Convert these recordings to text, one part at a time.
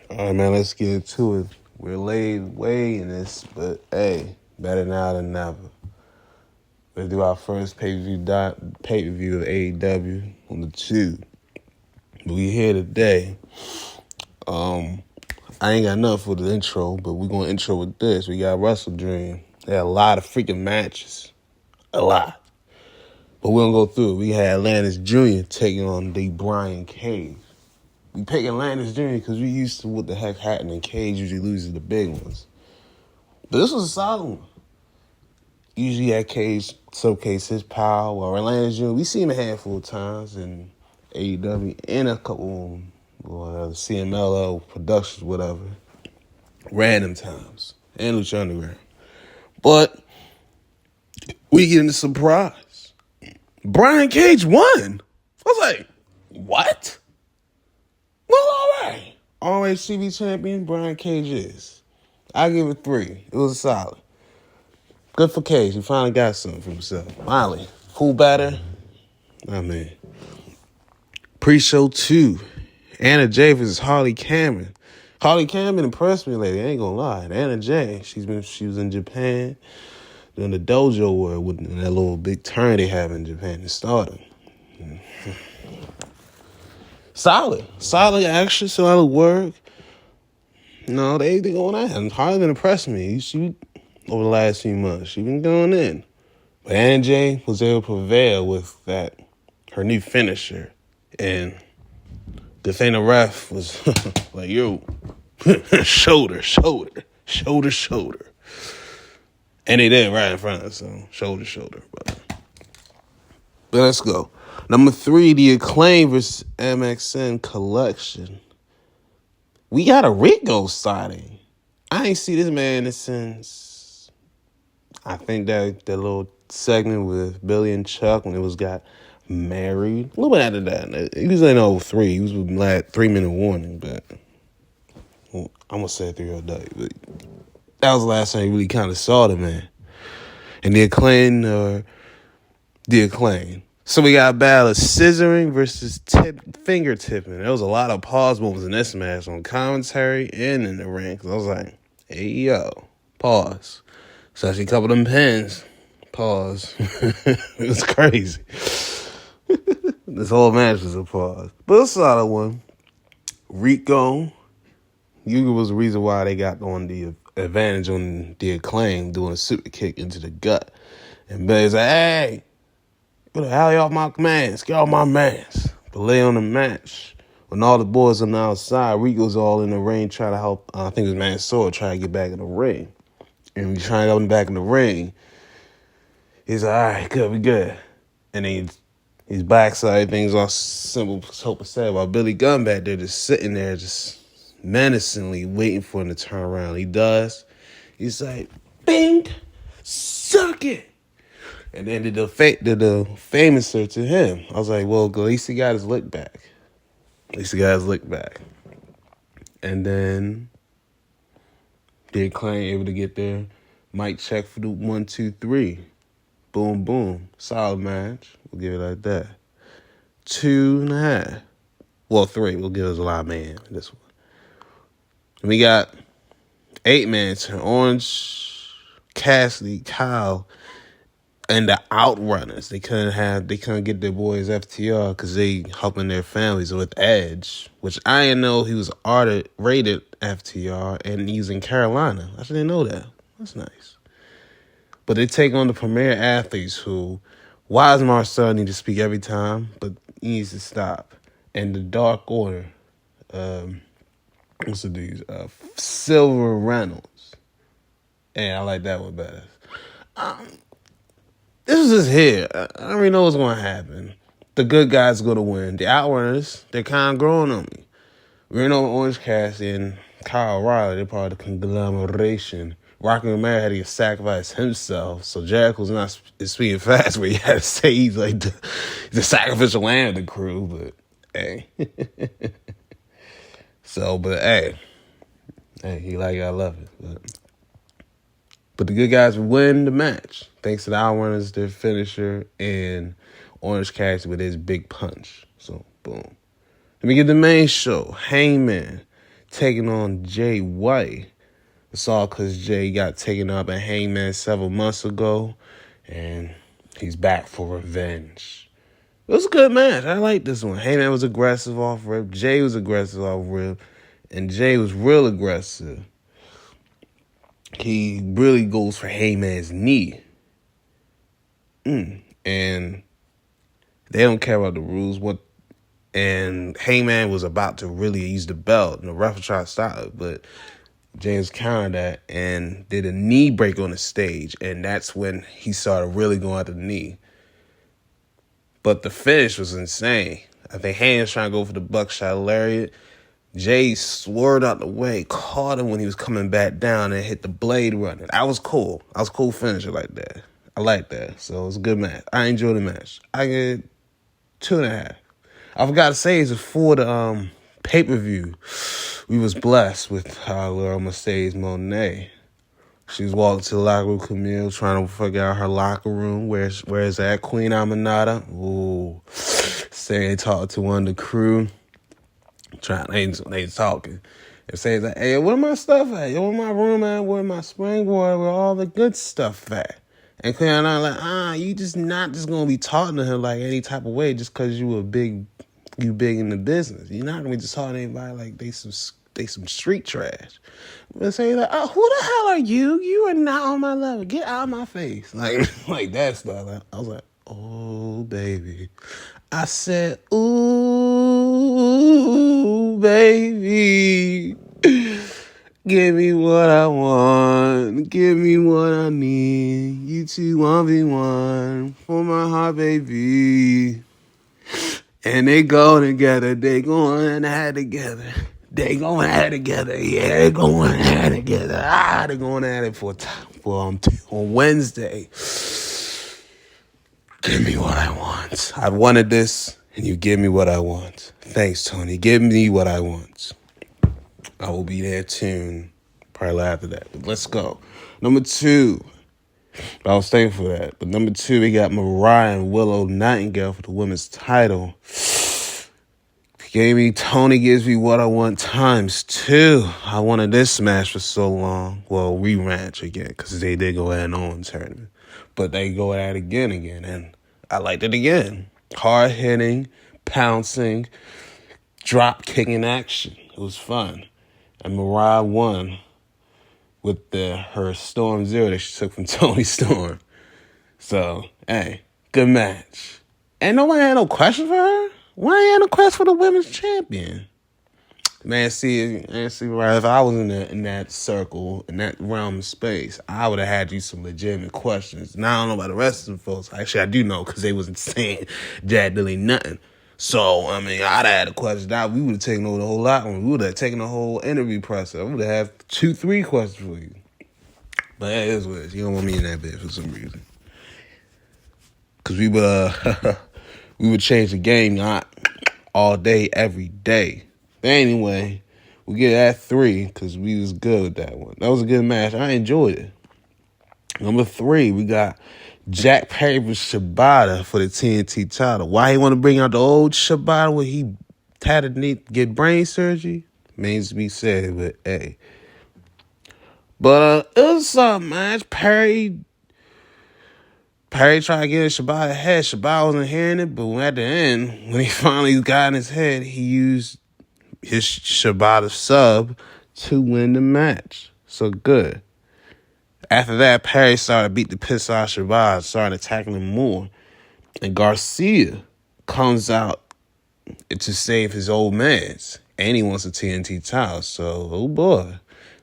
All right, man, let's get into it. We're laid way in this, but hey, better now than never. Let's do our first pay-per-view of AEW on the 2. We here today. I ain't got enough for the intro, but we're going to intro with this. We got WrestleDream. They had a lot of freaking matches. A lot. But we're going to go through it. We had Atlantis Jr. taking on the Brian Cage. We pick Atlantis Jr. because we used to what the heck happening. Cage usually loses the big ones. But this was a solid one. Usually at Cage showcase his power. While Atlantis Jr., we see him a handful of times in AEW and a couple CMLL productions, whatever. Random times. And Lucha Underground. But we get a surprise. Brian Cage won. I was like, what? Well, all right. Always CV champion, Brian Cage is. I give it 3. It was solid. Good for Cage. He finally got something for himself. Finally. Cool batter. I mean. Pre-show 2. Anna Jay versus Harley Cameron. Harley Cameron impressed me lately. I ain't gonna lie. Anna Jay, she was in Japan doing the dojo work with that little big turn they have in Japan to start them. Solid action, solid work. No, they going at. Harley been impressing me. She over the last few months, she been going in. But Anna Jay was able to prevail with that her new finisher, and the thing the ref was like, yo, shoulder. And they did right in front of us, so shoulder. But let's go. Number 3, the Acclaim versus MXN collection. We got a Rico sighting. I ain't see this man since, I think that little segment with Billy and Chuck when it was got married. A little bit after that. He was in 03. He was with like 3-minute warning, but I'm going to say 3 day. But that was the last time you really kind of saw the man. And the Acclaim. So we got a battle of scissoring versus finger tipping. There was a lot of pause moments in this match on commentary and in the ring. Cause I was like, hey, yo, pause. Especially a couple of them pins. Pause. It was crazy. This whole match was a pause. But a solid one. Rico. Yuga was the reason why they got on the advantage on the Acclaim doing a super kick into the gut. And Billy's like, hey, get the hell off my commands. Get off my mans. But lay on the match. When all the boys on the outside, Rico's all in the ring trying to help, I think it was Mansoor, trying to get back in the ring. And we trying to get back in the ring. He's like, all right, good, we good. And then he's backside, things all simple, hope and sad. While Billy Gunn back there just sitting there, just menacingly waiting for him to turn around. He does. He's like, bing, suck it. And then did the famouser to him. I was like, well, at least he got his lick back. And then the Acclaim able to get there. Mic check for the 1, 2, 3. Boom, boom. Solid match. We'll give it like that. 2.5. Well, 3. We'll give us a lot of man in this one. And we got 8-man turn. Orange, Cassidy, Kyle, and the Outrunners. They couldn't get their boys FTR because they helping their families with Edge, which I didn't know he was rated FTR, and he's in Carolina. I didn't know that. That's nice. But they take on the premier athletes who, why does Marcel need to speak every time? But he needs to stop. And the Dark Order, what's the dudes? Silver Reynolds. And I like that one better. This is just here. I don't really know what's going to happen. The good guys are going to win. The Outrunners, they're kind of growing on me. We know Orange Cassidy and Kyle O'Reilly, they're part of the conglomeration. Rocky Romero had to sacrifice himself, so Jericho's not speaking fast, but he had to say he's like the sacrificial lamb of the crew, but hey. But hey, he like it, I love it. But the good guys win the match, thanks to the Outrunners, their finisher, and Orange Cassidy with his big punch. So, boom. Let me get the main show. Hangman taking on Jay White. It's all because Jay got taken up at Hangman several months ago, and he's back for revenge. It was a good match. I like this one. Hangman was aggressive off rip. Jay was aggressive off rip. And Jay was real aggressive. He really goes for Hangman's knee. And they don't care about the rules. And Hangman was about to really use the belt, and the ref tried to stop it, but James countered that and did a knee break on the stage, and that's when he started really going at the knee. But the finish was insane. I think Hangman's trying to go for the buckshot lariat. Jay swerved out the way, caught him when he was coming back down, and hit the blade running. That was cool. I was cool finisher like that. I like that. So it was a good match. I enjoyed the match. I get 2.5. I forgot to say it's for the pay-per-view. We was blessed with our little Mercedes Moné. She was walking to the locker room, Camille, trying to figure out her locker room. Where's that Queen Aminata? Ooh. Saying talk to one of the crew. They talking. And saying like, hey, where my stuff at? Where my room at? Where my springboard? Where all the good stuff at? And Queen Aminata like, you just not just gonna be talking to her like any type of way just because you big in the business. You're not gonna be just talking to anybody like they some street trash. But say like, oh, who the hell are you? You are not on my level. Get out of my face. Like that stuff. I was like, oh baby. I said, ooh baby. Give me what I want. Give me what I need. You two 1v1 for my heart, baby. And they go together. They going at it together. They going at it together. Yeah, they going at it together. They're going at it for on Wednesday. Give me what I want. I wanted this, and you give me what I want. Thanks, Tony. Give me what I want. I will be there tuned probably after that. But let's go. Number 2. I was thankful for that. But number 2, we got Mariah and Willow Nightingale for the women's title. Tony gives me what I want times 2. I wanted this match for so long. Well, rematch again, because they did go at an Owen tournament. But they go at it again, and I liked it again. Hard hitting, pouncing, drop kicking action. It was fun. And Mariah won with her Storm Zero that she took from Tony Storm. So, hey, good match. Ain't nobody had no question for her? Why ain't had no question for the women's champion? Man, see, right, if I was in that circle, in that realm of space, I would have had you some legitimate questions. Now, I don't know about the rest of the folks. Actually, I do know, because they wasn't saying jack dilly nothing. So, I mean, I'd have had a question. We would have taken over the whole lot. We would have taken the whole interview process. I would have had 2-3 questions for you. But it is what it is. You don't want me in that bit for some reason. Because we would change the game, not all day, every day. But anyway, we get at 3 because we was good with that one. That was a good match. I enjoyed it. Number 3, we got Jack Perry vs. Shibata for the TNT title. Why he want to bring out the old Shibata when he had to get brain surgery? Means to be said, but hey. But it was something, man. Perry tried to get in Shibata's head. Shibata wasn't hearing it, but at the end, when he finally got in his head, he used his Shibata sub to win the match. So good. After that, Perry started to beat the piss out of Shibata, started attacking him more. And Garcia comes out to save his old man's. And he wants a TNT title. So, oh boy.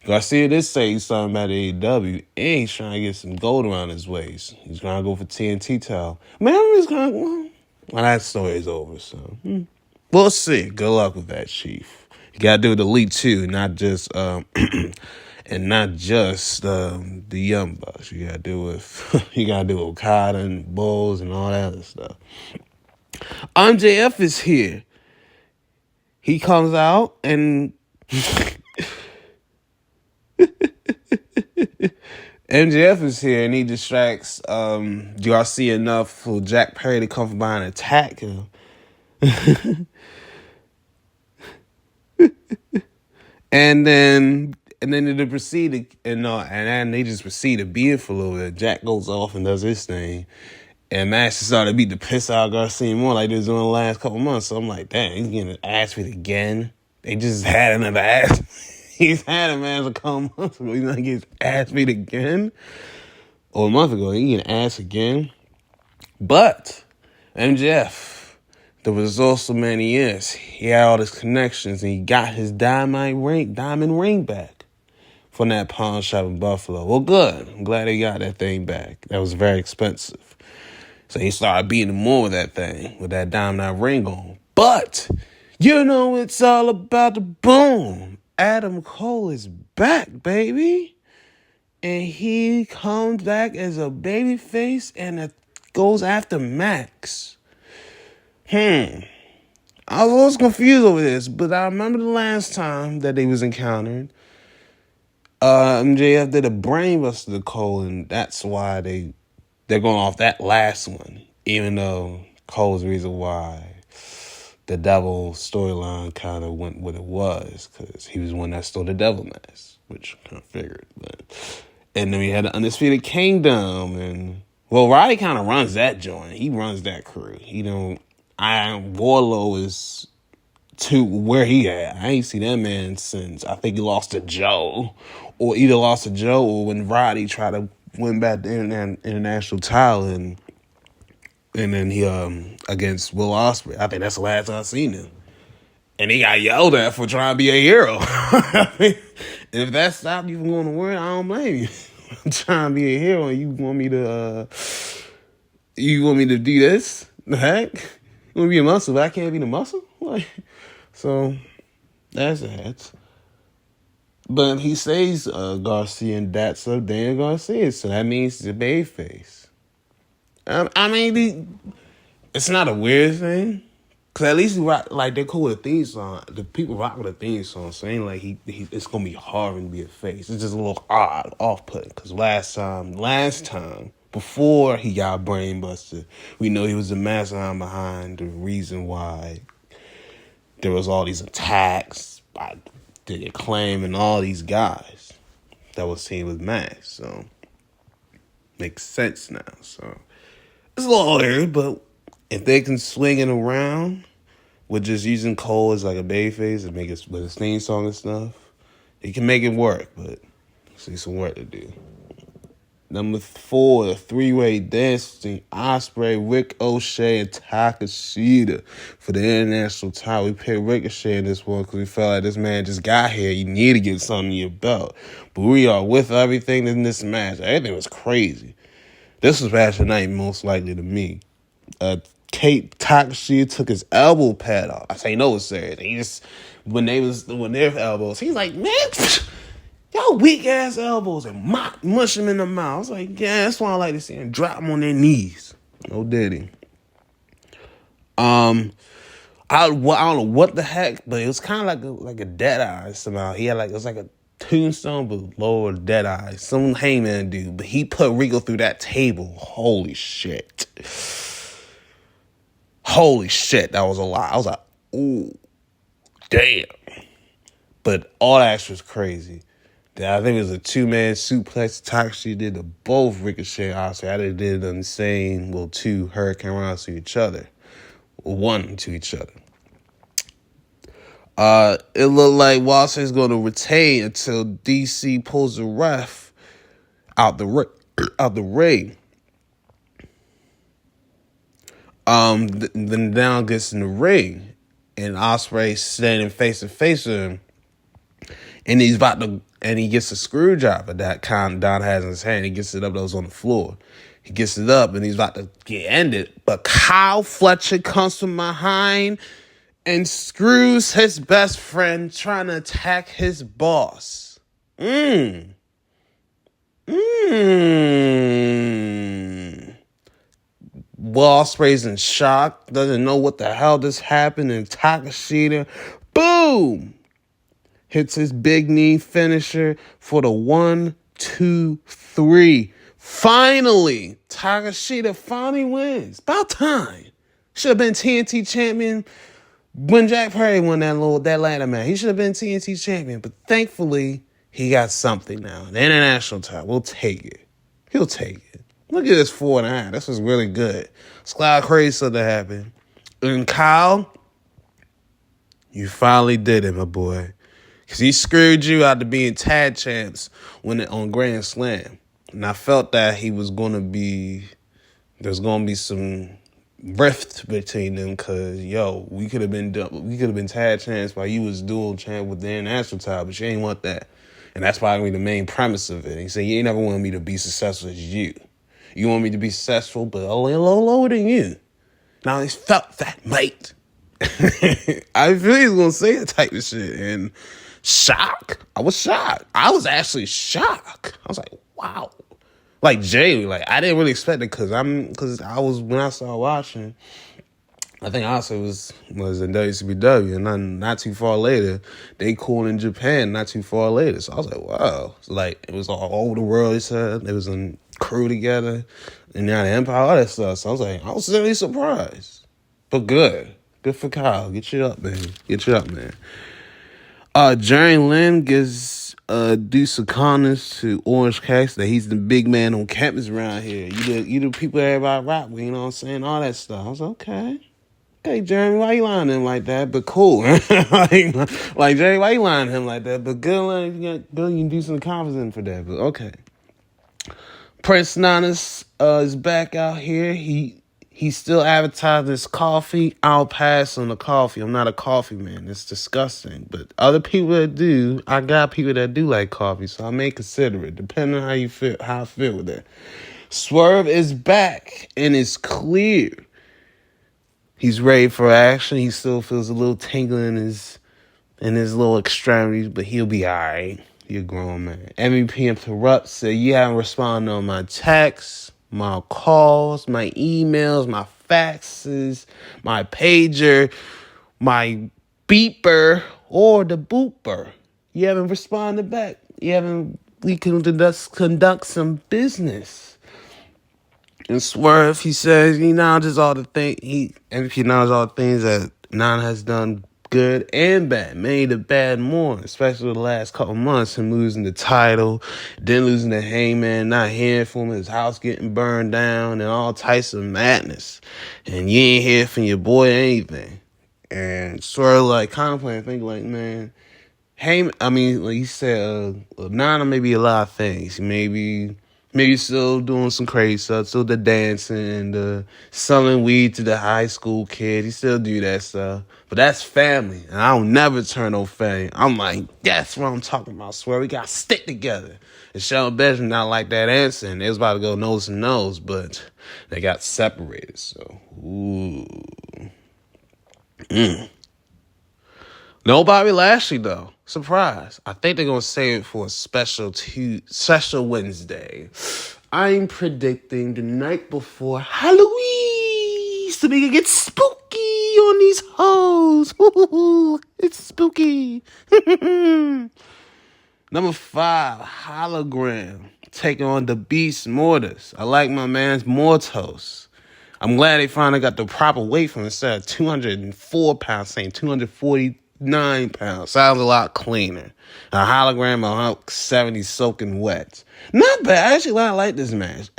Garcia did say he's something about AEW, and he's trying to get some gold around his waist. He's going to go for TNT title. Man, he's going to, well, that story is over, so we'll see. Good luck with that, Chief. You got to do it the Elite too, not just, and not just the Young Bucks. You got to do Okada and Bulls and all that other stuff. MJF is here. He comes out and MJF is here, and he distracts Garcia enough for Jack Perry to come from behind and attack him. And then they proceeded, and then they just proceeded to beat it for a little bit. Jack goes off and does his thing. And Master started to beat the piss out of Garcia more like they was doing the last couple months. So I'm like, damn, he's getting an ass beat again. They just had another ass. He's had him as a couple months ago. He's not getting his ass beat again. Or a month ago, he getting ass again. But MJF, the results of many years, he had all his connections and he got his diamond ring back from that pawn shop in Buffalo. Well, good. I'm glad he got that thing back. That was very expensive. So he started beating him more with that thing, with that diamond ring on. But, it's all about the boom. Adam Cole is back, baby. And he comes back as a babyface and it goes after Max. I was a little confused over this, but I remember the last time that they was encountered. MJF did a brainbuster to Cole, and that's why they're going off that last one, even though Cole's the reason why the devil storyline kind of went what it was, because he was the one that stole the devil mask, which I kind of figured. And then we had the Undisputed Kingdom, and Roddy kind of runs that joint. He runs that crew. Warlow is to where he at. I ain't seen that man since I think he lost to Joe, or either lost to Joe or when Roddy tried to win back the international title, and then he against Will Ospreay. I think that's the last I seen him. And he got yelled at for trying to be a hero. If that stopped you from going to work, I don't blame you. I'm trying to be a hero and you want me to do this? The heck? You want to be a muscle, but I can't be the muscle? So that's that. But he says Garcia, and that's a Daniel Garcia, so that means he's a babyface. It's not a weird thing, cause at least he rock, like they're cool with the theme song. The people rock with the theme song, so it ain't like it's gonna be hard to be a face. It's just a little odd, off-putting. Cause last time before he got brainbusted, we know he was the mastermind behind the reason why there was all these attacks by the Acclaim and all these guys that was seen with Max. So makes sense now. So it's a little weird, but if they can swing it around with just using Cole as like a babyface and make it with his theme song and stuff, he can make it work, but see some work to do. Number 4, the 3-way dance between Ospreay, Ricochet, and Takeshita for the international title. We picked Ricochet in this one because we felt like this man just got here. You need to get something in your belt. But we are with everything in this match. Everything was crazy. This was match of the night, most likely to me. Takeshita took his elbow pad off. I say no, it's serious. He just when their elbows, he's like, man, y'all weak ass elbows, and mush them in the mouth. I was like, yeah, that's why I like to see him drop them on their knees. No diddy. I don't know what the heck, but it was kind of like a dead eye somehow. He had it was like a tombstone, but lower dead eye. Some Heyman dude, but he put Rico through that table. Holy shit. Holy shit, that was a lot. I was like, ooh, damn. But all that shit was crazy. I think it was a 2-man suplex. Takeshita did to both Ricochet and Ospreay. I did them saying, 2 Hurricane Runs to each other. 1 to each other. It looked like Ospreay's going to retain until DC pulls the ref out the ring. Then down gets in the ring, and Ospreay standing face to face with him, and he gets a screwdriver that Don has in his hand. He gets it up, that was on the floor. He gets it up, and he's about to get ended, but Kyle Fletcher comes from behind and screws his best friend trying to attack his boss. Ospreay's in shock, doesn't know what the hell just happened, and Takeshita, boom, hits his big knee finisher for the 1, 2, 3. Finally, Takeshita finally wins. About time. Should have been TNT champion When Jack Perry won that ladder match, he should have been TNT champion. But thankfully, he got something now. The international title. We'll take it. He'll take it. Look at this 4.5. This was really good. It's a lot of crazy stuff that happened. And Kyle, you finally did it, my boy. Because he screwed you out of being tag champs on Grand Slam. And I felt that there's going to be some rift between them because, we could have been tag champs while you was dual champ with the international title, but you ain't want that. And that's probably the main premise of it. He said, you ain't never wanted me to be successful as you. You want me to be successful, but a little lower than you. Now, I felt that, mate. I feel he's going to say that type of shit. And I was shocked. I was actually shocked. I was like, wow. Like Jay, I didn't really expect it because when I started watching, I think also was in WCW, and then not too far later, they cooled in Japan. Not too far later, so I was like, wow, it was all over the world. They said they was in crew together, and now the Empire, all that stuff. So I was really surprised, but good for Kyle. Get you up, man. Jerry Lynn gives Deuce O'Connors to Orange Cassidy that he's the big man on campus around here. You the people everybody rock with, you know what I'm saying? All that stuff. I was okay. Okay, Jeremy, why you lying to him like that? But cool. like Jerry, why you lying to him like that? But good, you can do some confidence for that. But okay. Prince Nanas is back out here. He's still advertising his coffee. I'll pass on the coffee. I'm not a coffee man. It's disgusting. But other people that do, I got people that do like coffee, so I may consider it, depending on how I feel with it. Swerve is back, and it's clear. He's ready for action. He still feels a little tingling in his little extremities, but he'll be all right. You're a grown man. MVP Interrupt said, you haven't responded on my texts, my calls, my emails, my faxes, my pager, my beeper, or the booper. You haven't responded back. We can conduct some business. And Swerve, he says, he acknowledges all the things that Nana has done good and bad, made the bad more, especially the last couple months, him losing the title, then losing the Hangman, not hearing from him, his house getting burned down, and all types of madness. And you ain't hear from your boy anything. And Swerve contemplating, thinking man, he said, Nana may be a lot of things. Maybe still doing some crazy stuff, still the dancing and the selling weed to the high school kid. He still do that stuff. But that's family. And I don't never turn no family. I'm like, that's what I'm talking about. I swear we got to stick together. And Shelton Benjamin not like that answer. And they was about to go nose to nose, but they got separated. So, ooh. No Bobby Lashley, though. Surprise. I think they're going to save it for a special Wednesday. I'm predicting the night before Halloween. So we can get spooky on these hoes. Ooh, it's spooky. Number 5, Hologram. Taking on the Beast Mortis. I like my man's Mortos. I'm glad they finally got the proper weight from him instead of 204 pounds, saying 249 pounds. Sounds a lot cleaner. A hologram of Hulk 70 soaking wet. Not bad. I actually like this match.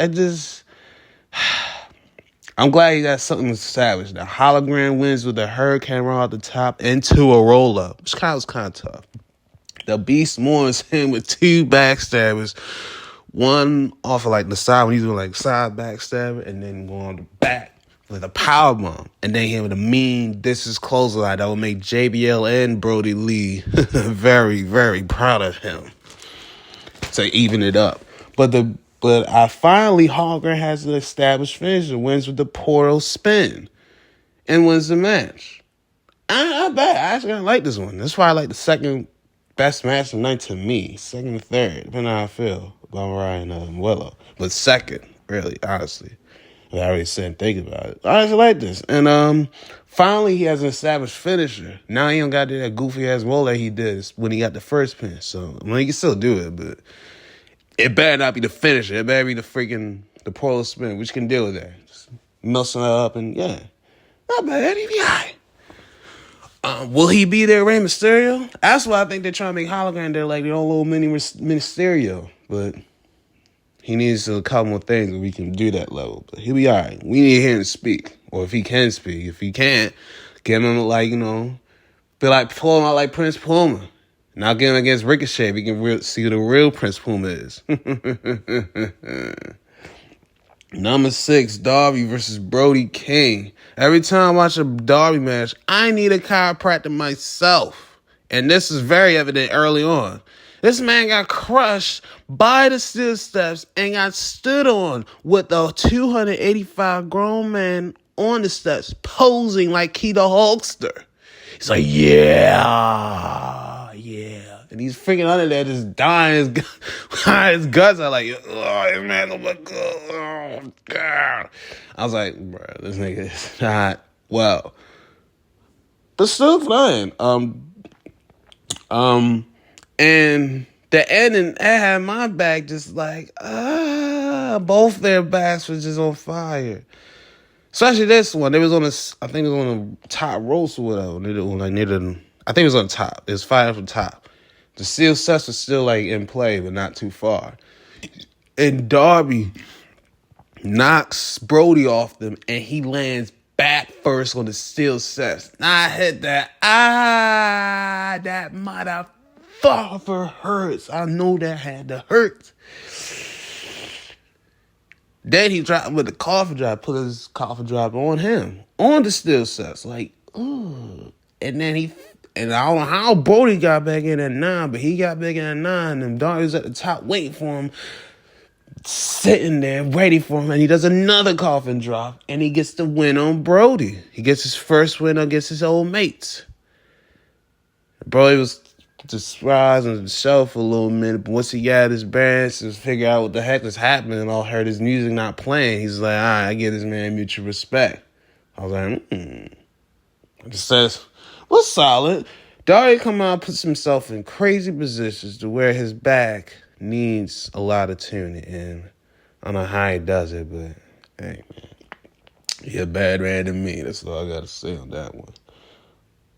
I'm glad he got something established. The hologram wins with a hurricane roll at the top into a roll-up, which was kind of tough. The Beast Mortis him with 2 backstabbers. One off of the side when he's doing side backstabber, and then going on the back with a powerbomb, and then him with a mean discus clothesline that will make JBL and Brody Lee very, very proud of him to even it up. But I finally Hologram has an established finisher, wins with the portal spin, and wins the match. I bet I actually like this one. This is probably the second best match of the night to me. Second or third, depending on how I feel about Ryan and Willow. But second, really, honestly. I already said and think about it. I actually like this. And finally, he has an established finisher. Now he don't got to do that goofy-ass roll that he did when he got the first pin. So, he can still do it, but it better not be the finisher. It better be the portal spin, which can deal with that. Just messing it up and, yeah. Not bad. He be all right. Will he be there, Rey Mysterio? That's why I think they're trying to make hologram there, like their own little mini Mysterio. But he needs a couple more things where we can do that level. But he'll be all right. We need him to speak. Or if he can speak. If he can't, get him like, be like, pull him out like Prince Puma. Now get him against Ricochet. We can see who the real Prince Puma is. Number 6, Darby versus Brody King. Every time I watch a Darby match, I need a chiropractor myself. And this is very evident early on. This man got crushed by the steel steps and got stood on with a 285 grown man on the steps posing like he the Hulkster. He's like, yeah. And he's freaking under there just dying. His guts are like, oh, this man don't look good. Oh, God. I was like, bro, this nigga is not well. But still flying. And the ending, I had my back just like, both their backs was just on fire. Especially this one. It was on I think it was on the top ropes or whatever. I think it was on top. It was fire from top. The steel sets was still like in play, but not too far. And Darby knocks Brody off them, and he lands back first on the steel sets. I hit that. That motherfucker hurts. I know that had to hurt. Then he dropped with the coffin drop, put his coffin drop on him, on the steel sets. Like, ooh. And then and I don't know how Brody got back in at 9, but he got back in at 9, and Darby's at the top waiting for him, sitting there ready for him, and he does another coffin drop, and he gets the win on Brody. He gets his first win against his old mates. Brody was just rising on the show for a little minute, but once he got his bearings to figure out what the heck is happening, and all heard his music not playing, he's like, all right, I give this man mutual respect. I was like, It says, was solid. Darby come out, puts himself in crazy positions to where his back needs a lot of tuning in. I don't know how he does it, but hey, man, he a bad man to me. That's all I got to say on that one.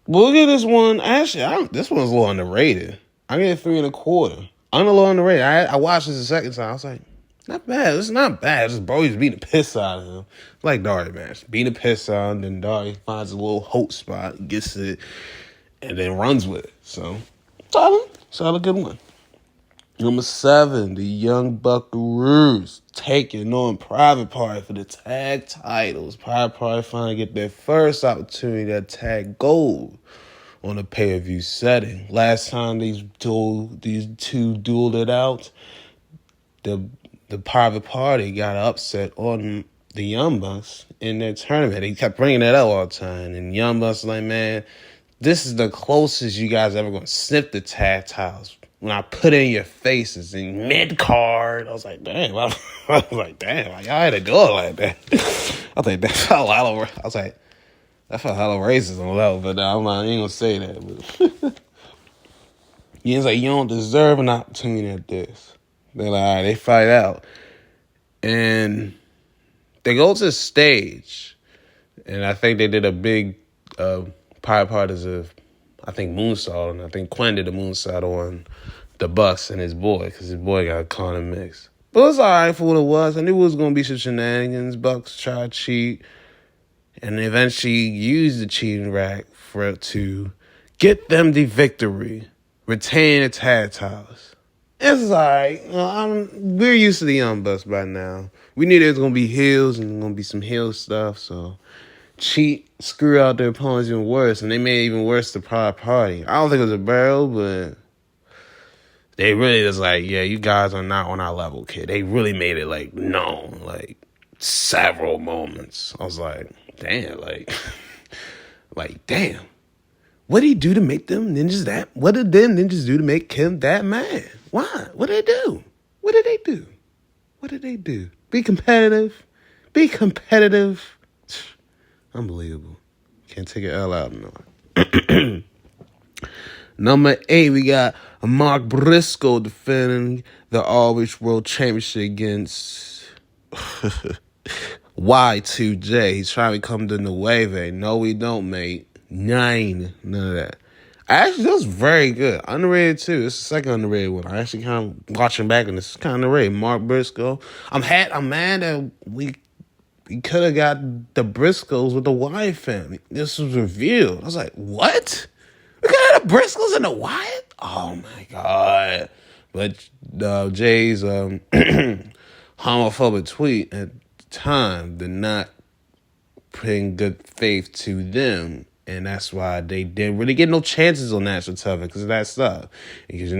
But look at this one. Actually, this one's a little underrated. I get 3.25. I'm a little underrated. I watched this the second time. I was like, not bad. It's not bad. It's just Brody's beating the piss out of him. It's like Darby, man. Beating the piss out, and then Darby finds a little hope spot, gets it, and then runs with it. So, solid good one. Number 7, the Young Buckaroos taking on Private Party for the tag titles. Private Party finally get their first opportunity to tag gold on a pay-per-view setting. Last time these two dueled it out, the Private Party got upset on the Young Bucks in their tournament. He kept bringing that up all the time. And Young Bucks like, man, this is the closest you guys ever going to sniff the tag titles. When I put in your faces in mid-card, I was like, damn. Y'all had to do it like that. I think that felt hella racist on level, but I ain't going to say that. But he's like, you don't deserve an opportunity at this. They're like, all right, they fight out. And they go to the stage. And I think they did a big Private Parties of, I think, moonsault. And I think Quinn did a moonsault on the Bucks and his boy, because his boy got caught in mix. But it was all right for what it was. I knew it was going to be some shenanigans. Bucks tried to cheat. And eventually used the cheating rack to get them the victory. Retain the tag titles. It's all right. We're used to the Young Bucks by now. We knew there was going to be heels and going to be some heel stuff. So, cheat, screw out their opponents even worse. And they made it even worse the Private Party. I don't think it was a barrel, but they really was like, yeah, you guys are not on our level, kid. They really made it, like, known, like, several moments. I was like, damn, damn. What did he do to make them ninjas that? What did them ninjas do to make him that man? Why? What did they do? What did they do? What did they do? Be competitive. Be competitive. Unbelievable. Can't take an L out no. Number 8, we got Mark Briscoe defending the Always World Championship against Y2J. He's trying to come to Nueve. No, we don't, mate. None of that. Actually, that was very good. Underrated too. It's the second underrated one. I actually kind of watching back and it's kind of underrated. Mark Briscoe. I'm mad that we could have got the Briscoes with the Wyatt family. This was revealed. I was like, what? We could have the Briscoes and the Wyatt? Oh my god. But Jay's homophobic tweet at the time did not bring good faith to them. And that's why they didn't really get no chances on national television because of that stuff. Because,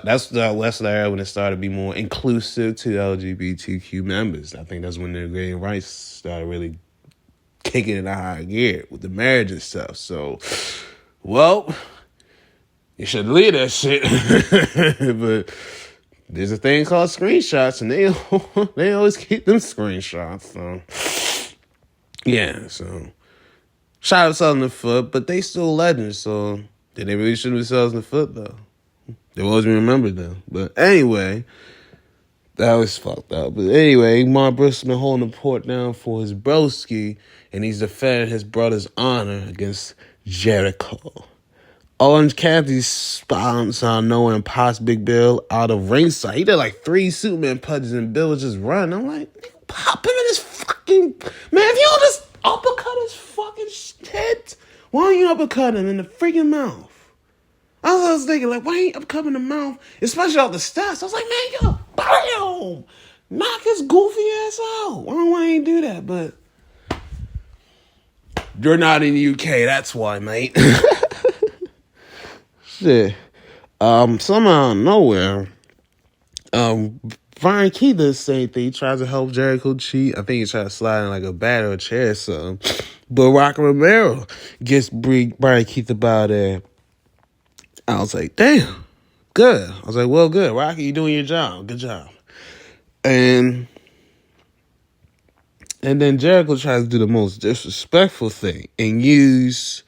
that's the Western era when it started to be more inclusive to LGBTQ members. I think that's when the gay rights started really kicking in a high gear with the marriage and stuff. So, well, you should leave that shit. But there's a thing called screenshots, and they always keep them screenshots. So, yeah, so... Shout out Southern Foot, but they still legends, so they really shouldn't be Southern Foot, though. They always remembered them. But anyway, that was fucked up. But anyway, Mark Briscoe been holding the port down for his broski, and he's defending his brother's honor against Jericho. Orange Cassidy spots on Noah and Pops Big Bill out of ringside. He did like 3 Superman punches and Bill was just running. I'm like, pop him in his fucking... Man, if you don't just uppercut his fucking head, why don't you uppercut him in the freaking mouth? I was thinking, like, why ain't uppercut in the mouth? Especially off the steps. I was like, man, yo, bam! Knock his goofy ass out. Why ain't do that? But you're not in the UK, that's why, mate. Shit. Somehow out of nowhere, Brian Keith does the same thing. He tries to help Jericho cheat. I think he tried to slide in like a bat or a chair or something. But Rocky Romero gets Brian Keith about it. I was like, damn, good. I was like, well, good. Rocky, you doing your job. Good job. And then Jericho tries to do the most disrespectful thing and use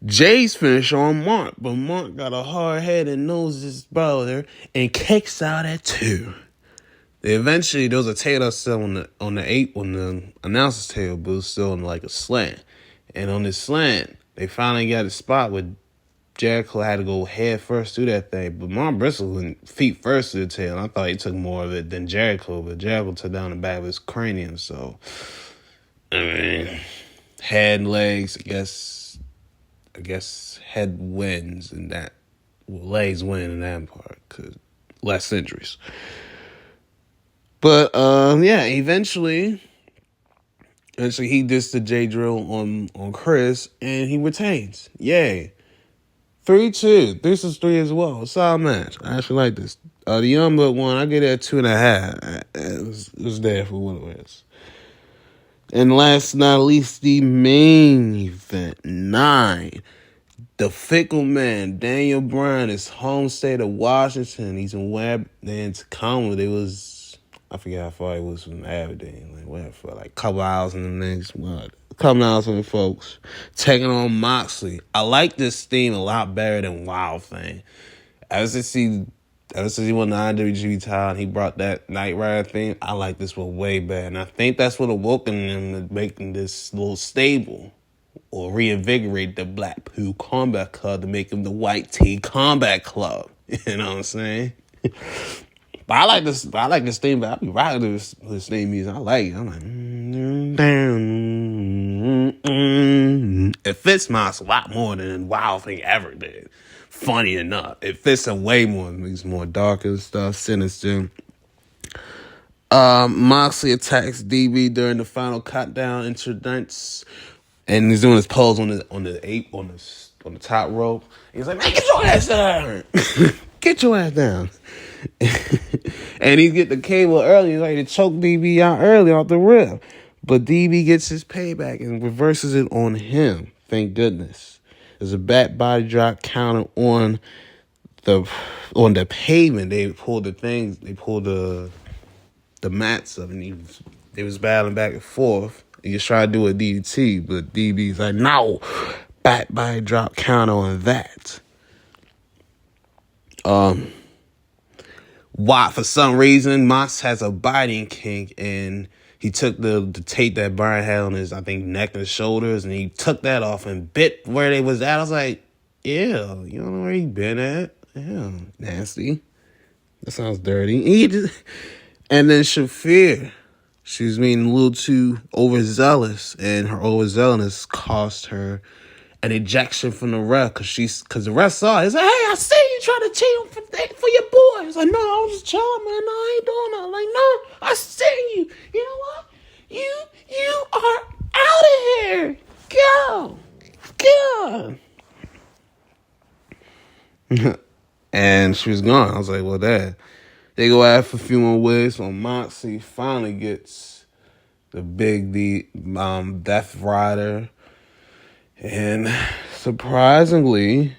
Jay's finish on Mark, but Mark got a hard head and knows his brother and kicks out at 2. Eventually, there was a table still on the announcer's table, but it was still on like a slant. And on this slant, they finally got a spot where Jericho had to go head first through that thing, but Mark Briscoe went feet first to the tail. I thought he took more of it than Jericho, but Jericho took down the back of his cranium. So, I mean, head and legs, I guess head wins in that. Well, legs win in that part because less injuries. But yeah, eventually he dissed the J drill on Chris and he retains. Yay. 3-2. This is 3 as well. Solid match. I actually like this. The Young Buck one, I get it at 2.5. It was there for what it was. And last but not least, the main event, 9. The fickle man, Daniel Bryan, his home state of Washington. He's in Tacoma. I forget how far it was from Aberdeen. Like, whatever, for like a couple hours in the next, couple hours from the folks. Taking on Moxley. I like this theme a lot better than Wild Thing. Ever since he won the IWGP title and he brought that Knight Rider theme, I like this one way better. And I think that's what awoken him to making this little stable or reinvigorate the Blackpool Combat Club to make him the White Tee Combat Club. You know what I'm saying? But I like this theme, but I be rocking this theme music. I like it. I'm like, it fits Mox a lot more than Wild Thing ever did. Funny enough. It fits him way more. It makes more darker stuff, sinister. Moxley attacks DB during the final countdown introducts. And he's doing his pose on the top rope. He's like, man, get your ass down. Get your ass down. And he get the cable early. He's like to choke DB out early off the rip. But DB gets his payback and reverses it on him. Thank goodness. There's a back body drop counter on the pavement. They pulled the mats up and they was battling back and forth. He was trying to do a DDT, but DB's like, no, back body drop counter on that. Why, for some reason, Mox has a biting kink, and he took the tape that Brian had on his, I think, neck and shoulders, and he took that off and bit where they was at. I was like, ew, you don't know where he been at? Ew, nasty. That sounds dirty. And then Shafir, she was being a little too overzealous, and her overzealous cost her an ejection from the ref because the ref saw it. He's like, hey, I see you trying to cheat for your boy. He's like, no, I was just chilling, man. No, I ain't doing nothing. Like, no, I see you. You know what? You are out of here. Go. And she was gone. I was like, well, Dad. They go after a few more weeks. So Moxie finally gets the big Death Rider. And surprisingly,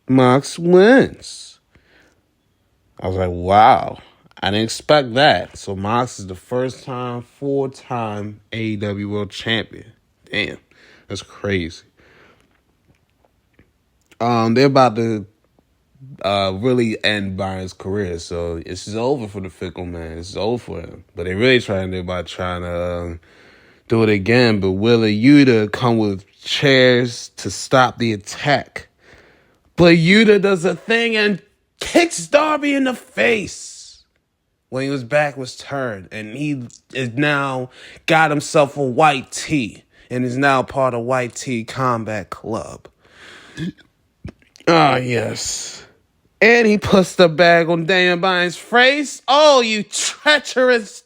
Mox wins. I was like, wow. I didn't expect that. So Mox is the first time, 4-time AEW World Champion. Damn. That's crazy. They're about to really end Byron's career. So it's just over for the Fickle Man. It's over for him. But they really trying to do it again. But Willa Yuta come with chairs to stop the attack. But Yuta does a thing and kicks Darby in the face when his back was turned. And he is now got himself a white tee and is now part of White Tee Combat Club. Ah, yes. And he puts the bag on Daniel Bryan's face. Oh, you treacherous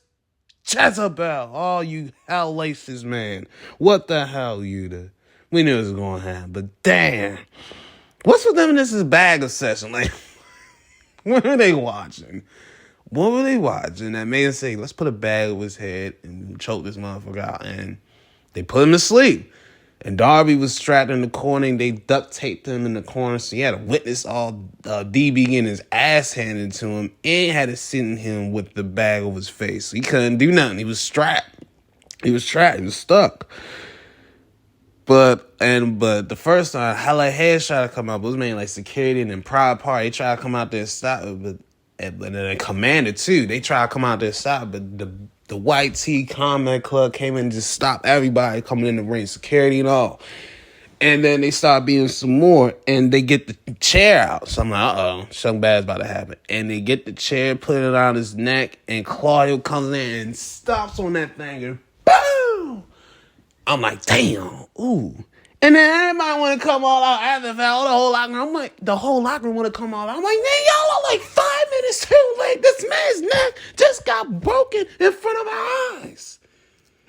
Jezebel. Oh, you hell laces, man. What the hell, Yuta? We knew it was going to happen, but damn. What's with them in this bag obsession? Like, what are they watching? What were they watching that made us say, let's put a bag over his head and choke this motherfucker out? And they put him to sleep. And Darby was strapped in the corner, and they duct taped him in the corner, so he had to witness all DB getting his ass handed to him, and had to send him with the bag over his face. So he couldn't do nothing. He was strapped. He was stuck. But the first time, hella heads tried to come out, but it was mainly like security and then Pride Party. They tried to come out there and stop it, and then Commander too. They tried to come out there and stop, but the White Tee Combat Club came in and just stopped everybody coming in the ring, security and all. And then they start being some more, and they get the chair out. So I'm like, something bad's about to happen. And they get the chair, put it around his neck, and Claudio comes in and stops on that thing, and boom! I'm like, damn, ooh. And then everybody want to come all out after that, the whole locker room. I'm like, the whole locker room want to come all out. I'm like, man, y'all are like 5 minutes too late. This man's neck just got broken in front of our eyes.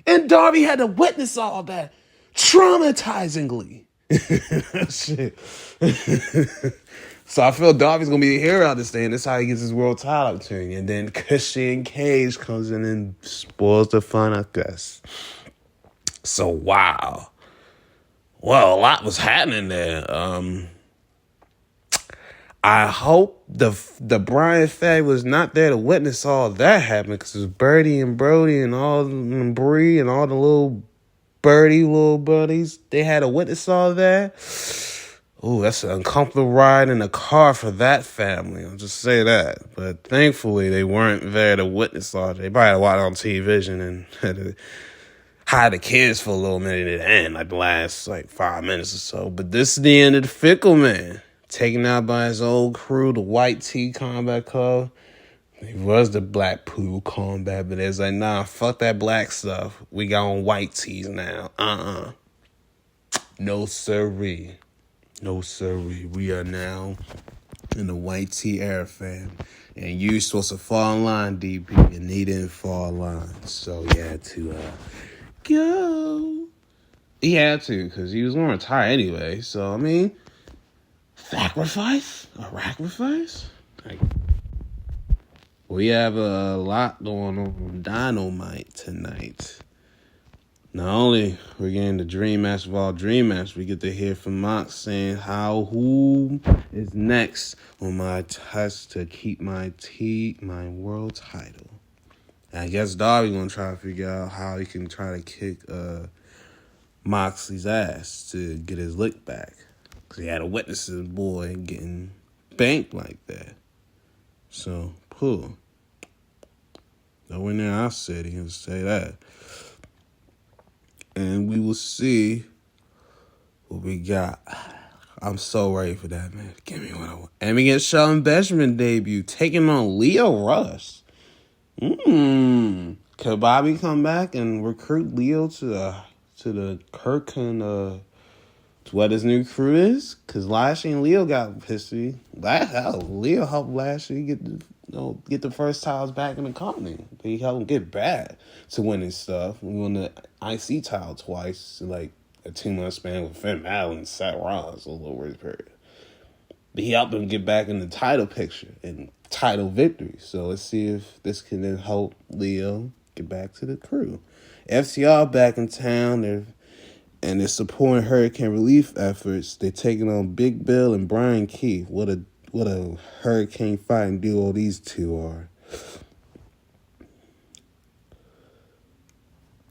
And Darby had to witness all that traumatizingly. Shit. So I feel Darby's going to be the hero of this thing. That's how he gets his world title opportunity. And then Christian Cage comes in and spoils the fun, I guess. So, wow. Well, a lot was happening there. I hope the Bryan family was not there to witness all that happen, because it was Birdie and Brody and all and Bree and all the little buddies. They had to witness all that. Ooh, that's an uncomfortable ride in a car for that family. I'll just say that. But thankfully, they weren't there to witness all that. They probably had to watch it on TV and had to hide the kids for a little minute at the end, like the last 5 minutes or so. But this is the end of the Fickle Man. Taken out by his old crew, the White Tee Combat Club. He was the Blackpool Combat, but it's like, nah, fuck that black stuff. We got on white tees now. No sirree. No sirree. We are now in the White Tee era, fam. And you supposed to fall in line, DP, and he didn't fall in line. So he had to go. He had to, because he was going to retire anyway. So, I mean, sacrifice? Like, we have a lot going on Dynamite tonight. Not only we're getting the dream match of all dream match, we get to hear from Mox saying who is next on my test to keep my world title. And I guess Darby's gonna try to figure out how he can try to kick Moxley's ass to get his lick back, because he had to witness his boy getting banked like that. So, cool. Nowhere near our city, let's say that. And we will see what we got. I'm so ready for that, man. Give me what I want. And we get Shelton Benjamin debut, taking on Lio Rush. Could Bobby come back and recruit Leo to the Kirkland to what his new crew is? Because Lashley and Leo got history. Leo helped Lashley get the first titles back in the company. He helped him get back to winning stuff. We won the IC title twice, like a 2-month span with Finn Balor and Seth Rollins over the period. But he helped him get back in the title picture and title victory. So let's see if this can then help Leo get back to the crew. FTR back in town. They're supporting hurricane relief efforts. They're taking on Big Bill and Brian Keith. What a hurricane fighting duo these two are.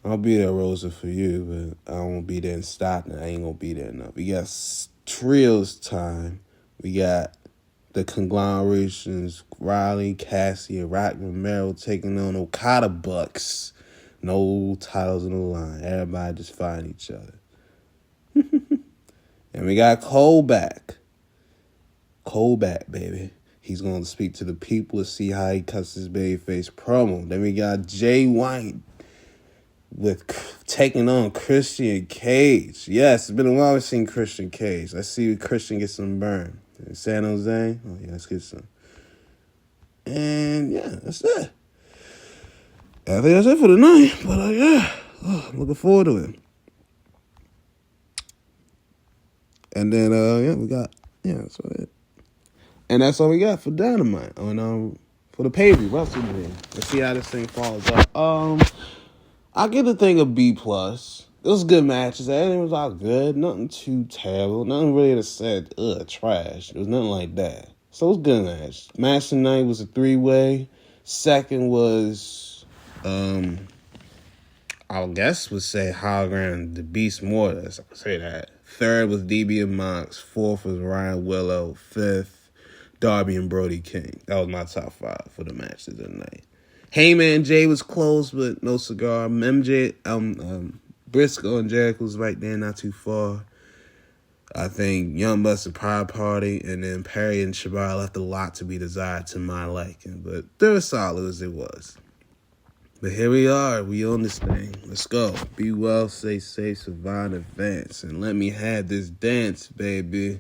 I'll be there, Rosa, for you, but I won't be there in Stockton. I ain't gonna be there enough. We got trios time. We got the conglomerations, Riley, Cassie, and Rock Romero taking on Okada Bucks. No titles in the line. Everybody just fighting each other. And we got Cole back. Cole back, baby. He's going to speak to the people to see how he cuts his babyface promo. Then we got Jay White taking on Christian Cage. Yes, it's been a while we've seen Christian Cage. Let's see Christian get some burn. In San Jose? Oh, yeah, let's get some. And, yeah, that's it. I think that's it for the night. But, yeah, I'm looking forward to it. And then, we got, that's it. And that's all we got for Dynamite. For the pay-per-view, WrestleDream. Let's see how this thing falls up. I get the thing a B+. It was good matches. Everything was all good. Nothing too terrible. Nothing really that said, trash. It was nothing like that. So it was a good match. Match tonight was a 3-way. Second was, I guess would say Hologram, the Beast Mortis. I would say that. Third was DB and Mox. Fourth was Ryan Willow. Fifth, Darby and Brody King. That was my top 5 for the matches tonight. Heyman and Jay was close, but no cigar. Briscoe and Jericho was right there, not too far. I think Young Bucks and Pride Party, and then Perry and Shabbat left a lot to be desired to my liking, but they were solid as it was. But here we are. We on this thing. Let's go. Be well, stay safe, survive, advance, and let me have this dance, baby.